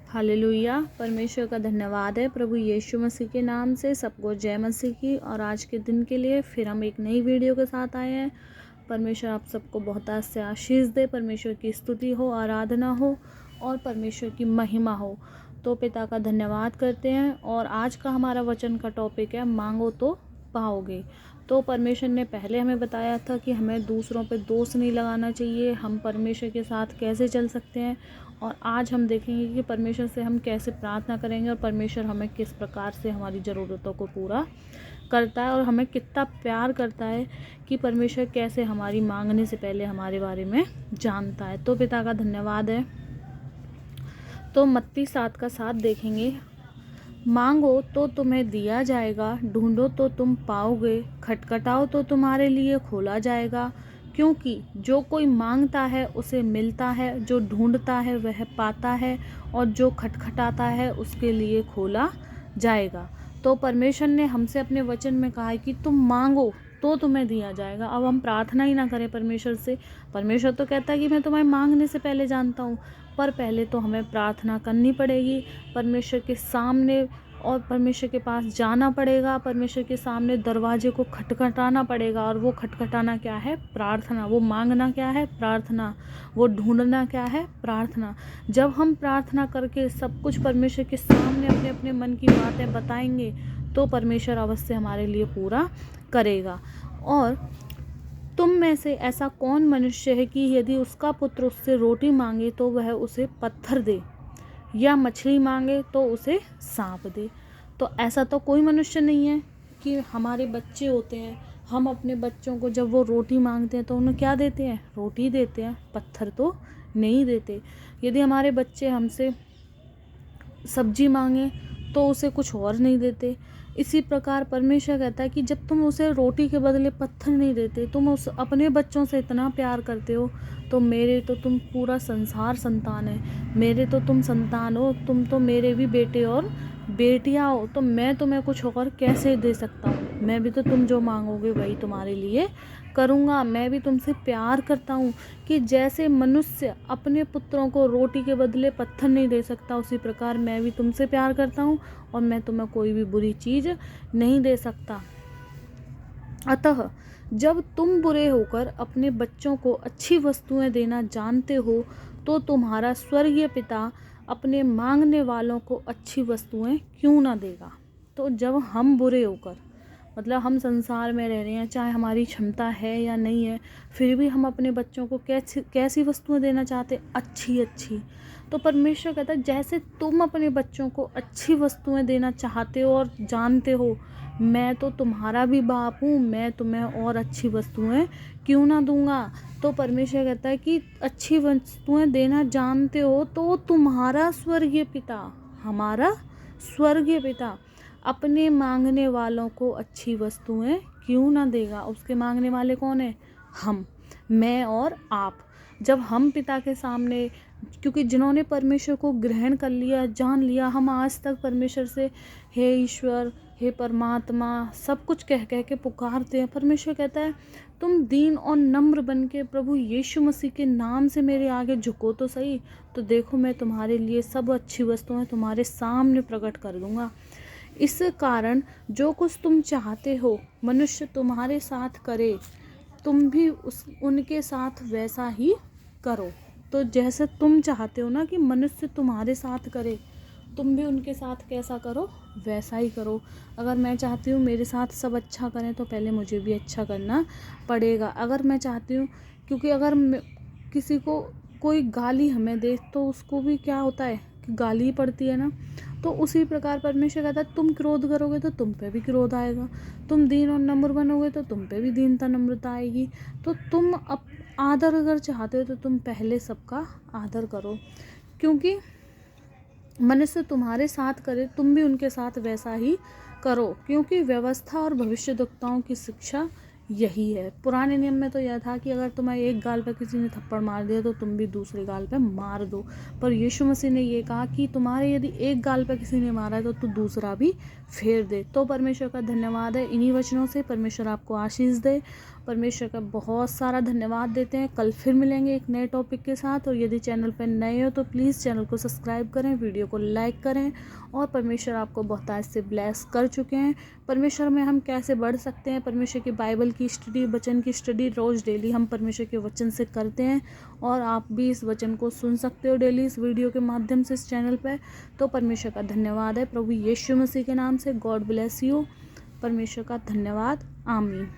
Hallelujah. परमेश्वर का धन्यवाद है प्रभु यीशु मसीह के नाम से सबको जय मसीह की। और आज के दिन के लिए फिर हम एक नई वीडियो के साथ आए हैं। परमेश्वर आप सबको बहुत से आशीष दे, परमेश्वर की स्तुति हो, आराधना हो और परमेश्वर की महिमा हो। तो पिता का धन्यवाद करते हैं। और आज का हमारा वचन का टॉपिक है मांगो तो पाओगे। तो परमेश्वर ने पहले हमें बताया था कि हमें दूसरों पे दोष नहीं लगाना चाहिए, हम परमेश्वर के साथ कैसे चल सकते हैं। और आज हम देखेंगे कि परमेश्वर से हम कैसे प्रार्थना करेंगे और परमेश्वर हमें किस प्रकार से हमारी ज़रूरतों को पूरा करता है और हमें कितना प्यार करता है कि परमेश्वर कैसे हमारी मांगने से पहले हमारे बारे में जानता है। तो पिता का धन्यवाद है। तो मत्ती 7:7 देखेंगे। मांगो तो तुम्हें दिया जाएगा, ढूंढो तो तुम पाओगे, खटखटाओ तो तुम्हारे लिए खोला जाएगा। क्योंकि जो कोई मांगता है उसे मिलता है, जो ढूंढता है वह पाता है, और जो खटखटाता है उसके लिए खोला जाएगा। तो परमेश्वर ने हमसे अपने वचन में कहा है कि तुम मांगो तो तुम्हें दिया जाएगा। अब हम प्रार्थना ही ना करें परमेश्वर से। परमेश्वर तो कहता है कि मैं तुम्हें मांगने से पहले जानता हूँ, पर पहले तो हमें प्रार्थना करनी पड़ेगी परमेश्वर के सामने, और परमेश्वर के पास जाना पड़ेगा, परमेश्वर के सामने दरवाजे को खटखटाना पड़ेगा। और वो खटखटाना क्या है? प्रार्थना। वो मांगना क्या है? प्रार्थना। वो ढूंढना क्या है? प्रार्थना। जब हम प्रार्थना करके सब कुछ परमेश्वर के सामने अपने अपने मन की बातें बताएंगे तो परमेश्वर अवश्य हमारे लिए पूरा करेगा। और तुम में से ऐसा कौन मनुष्य है कि यदि उसका पुत्र उससे रोटी मांगे तो वह उसे पत्थर दे, या मछली मांगे तो उसे सांप दे? तो ऐसा तो कोई मनुष्य नहीं है कि हमारे बच्चे होते हैं, हम अपने बच्चों को जब वो रोटी मांगते हैं तो उन्हें क्या देते हैं? रोटी देते हैं, पत्थर तो नहीं देते। यदि हमारे बच्चे हमसे सब्जी मांगे तो उसे कुछ और नहीं देते। इसी प्रकार परमेश्वर कहता है कि जब तुम उसे रोटी के बदले पत्थर नहीं देते, तुम उस अपने बच्चों से इतना प्यार करते हो, तो मेरे तो तुम पूरा संसार संतान है, मेरे तो तुम संतान हो, तुम तो मेरे भी बेटे और बेटियां हो। तो मैं तुम्हें कुछ और कैसे दे सकता हूँ? मैं भी तो तुम जो मांगोगे वही तुम्हारे लिए करूँगा। मैं भी तुमसे प्यार करता हूँ कि जैसे मनुष्य अपने पुत्रों को रोटी के बदले पत्थर नहीं दे सकता, उसी प्रकार मैं भी तुमसे प्यार करता हूँ और मैं तुम्हें कोई भी बुरी चीज़ नहीं दे सकता। अतः जब तुम बुरे होकर अपने बच्चों को अच्छी वस्तुएं देना जानते हो, तो तुम्हारा स्वर्गीय पिता अपने मांगने वालों को अच्छी वस्तुएं क्यों ना देगा। तो जब हम बुरे होकर, मतलब हम संसार में रह रहे हैं, चाहे हमारी क्षमता है या नहीं है, फिर भी हम अपने बच्चों को कैसी वस्तुएं देना चाहते? अच्छी। तो परमेश्वर कहता है जैसे तुम अपने बच्चों को अच्छी वस्तुएं देना चाहते हो और जानते हो, मैं तो तुम्हारा भी बाप हूँ, मैं तुम्हें और अच्छी वस्तुएं क्यों ना दूंगा। तो परमेश्वर कहता है कि अच्छी वस्तुएं देना जानते हो तो तुम्हारा स्वर्गीय पिता, हमारा स्वर्गीय पिता अपने मांगने वालों को अच्छी वस्तुएं क्यों ना देगा। उसके मांगने वाले कौन है? हम, मैं और आप। जब हम पिता के सामने, क्योंकि जिन्होंने परमेश्वर को ग्रहण कर लिया, जान लिया, हम आज तक परमेश्वर से हे ईश्वर, हे परमात्मा सब कुछ कह के पुकारते हैं। परमेश्वर कहता है तुम दीन और नम्र बन के प्रभु यीशु मसीह के नाम से मेरे आगे झुको तो सही, तो देखो मैं तुम्हारे लिए सब अच्छी वस्तुएं तुम्हारे सामने प्रकट कर दूंगा। इस कारण जो कुछ तुम चाहते हो मनुष्य तुम्हारे साथ करे, तुम भी उनके साथ वैसा ही करो। तो जैसे तुम चाहते हो ना कि मनुष्य तुम्हारे साथ करे, तुम भी उनके साथ कैसा करो? वैसा ही करो। अगर मैं चाहती हूँ मेरे साथ सब अच्छा करें, तो पहले मुझे भी अच्छा करना पड़ेगा। अगर मैं चाहती हूँ, क्योंकि अगर किसी को कोई गाली हमें दे तो उसको भी क्या होता है कि गाली पड़ती है ना। तो उसी प्रकार परमेश्वर कहता है तुम क्रोध करोगे तो तुम पे भी क्रोध आएगा, तुम दीन और नम्र बनोगे तो तुम पे भी दीनता नम्रता आएगी। तो तुम आदर अगर चाहते हो तो तुम पहले सबका आदर करो, क्योंकि मनुष्य तुम्हारे साथ करे तुम भी उनके साथ वैसा ही करो, क्योंकि व्यवस्था और भविष्यद्वक्ताओं की शिक्षा यही है। पुराने नियम में तो यह था कि अगर तुम्हें एक गाल पर किसी ने थप्पड़ मार दिया तो तुम भी दूसरे गाल पे मार दो, पर यीशु मसीह ने ये कहा कि तुम्हारे यदि एक गाल पर किसी ने मारा है तो तू दूसरा भी फेर दे। तो परमेश्वर का धन्यवाद है। इन्हीं वचनों से परमेश्वर आपको आशीष दे। परमेश्वर का बहुत सारा धन्यवाद देते हैं। कल फिर मिलेंगे एक नए टॉपिक के साथ। और यदि चैनल पर नए हो तो प्लीज़ चैनल को सब्सक्राइब करें, वीडियो को लाइक करें। और परमेश्वर आपको बहुत आज से ब्लेस कर चुके हैं। परमेश्वर में हम कैसे बढ़ सकते हैं, परमेश्वर की बाइबल की स्टडी, वचन की स्टडी रोज़ डेली हम परमेश्वर के वचन से करते हैं। और आप भी इस वचन को सुन सकते हो डेली इस वीडियो के माध्यम से इस चैनल पर। तो परमेश्वर का धन्यवाद है प्रभु यीशु मसीह के नाम से। God bless you. परमेश्वर का धन्यवाद। आमीन।